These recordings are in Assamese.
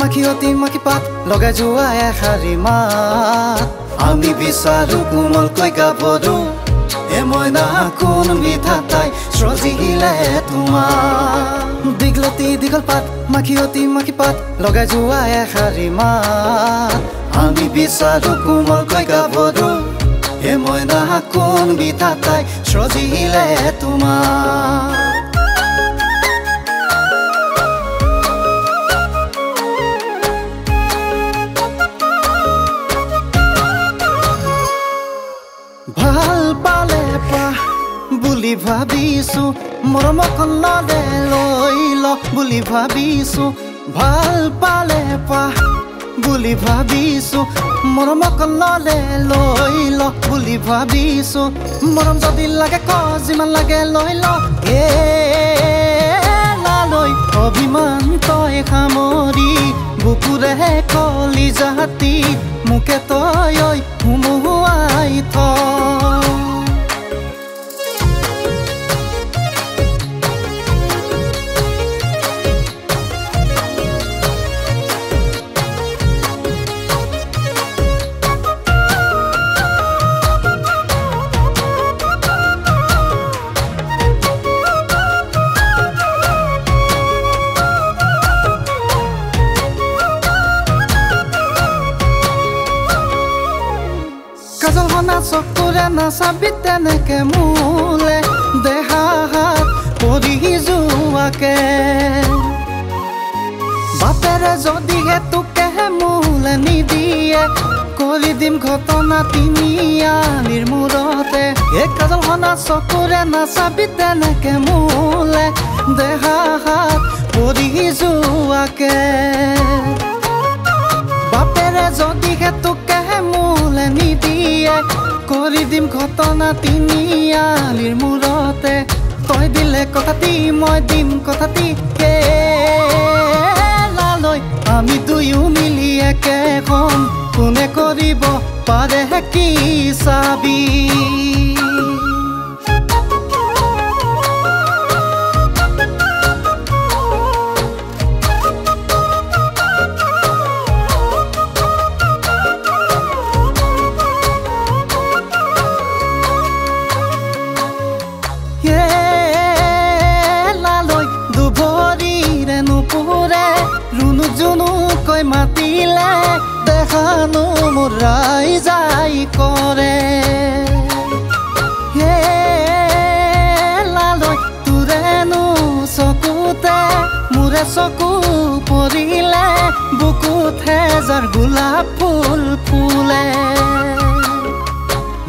মাখিয়তী মাখি পাত লগাই যোৱা এষাৰি মাত আমি বিচাৰো কোমলকৈ গাভৰু এ মইনা কোন মিঠা তাই সজিলে তোমাৰ দীঘলতি দীঘল পাত মাখিয়তী মাখি পাত লগাই যোৱা এষাৰি মাত আমি বিচাৰো কোমলকৈ গাভৰু এ মইনা কোন মিঠা তাই সজিলে তোমাৰ ভাল পালে পা বুলি ভাবিছো মৰমখন ললে লৈ ল বুলি ভাবিছো ভাল পালে পা বুলি ভাবিছো মৰমখন ললে লৈ ল বুলি ভাবিছো মৰম যদি লাগে ক যিমান লাগে লৈ ল এ লালৈ অভিমান তই সামৰি বুকুৰে কলি জাতি মুকে তই হুমুৱাই থ কাজল হনা চকুৰে নাচাবি তেনেকে মোলে দেহা হাত পৰি যোৱাকে বাপেৰে যদিহে তোকে মোলে নিদিয়ে কৰি দিম ঘটনা তিনিআলিৰ মূৰতে এই কাজল হনা চকুৰে নাচাবি তেনেকে মোলে দেহা হাত পৰি যোৱাকে বাপেৰে যদিহে তোকে মোলে নিদিয়ে কৰি দিম ঘটনা তিনিআলিৰ মূৰতে তই দিলে কথাটি মই দিম কথাটি লালৈ আমি দুয়ো মিলি একেখন কোনে কৰিব পাৰে কি চাবি জুনুকৈ মাতিলে দেখানো মোৰ ৰাইজাই কৰে হে লালৈ তোৰেনো চকুতে মোৰে চকু পৰিলে বুকুতে যাৰ গোলাপ ফুল ফুলে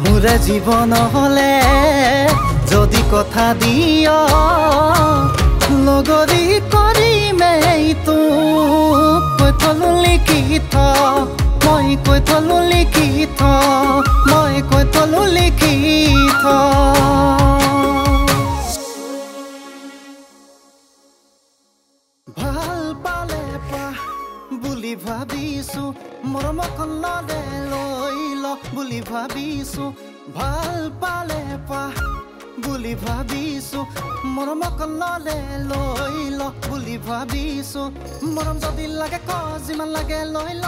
মোৰে জীৱন হলে যদি কথা দিয় লগৰী কৰিমেই তোক কৈ থলো লিখি থ মই কৈ থলো লিখি থ মই কৈ থলো লিখি থ ভাল পালে পা বুলি ভাবিছো মৰমখন ললে লৈ ল বুলি ভাবিছো ভাল পালে পা বুলি ভাবিছো মৰমখন ললে লৈ ল বুলি ভাবিছো মৰম যদি লাগে ক যিমান লাগে লৈ ল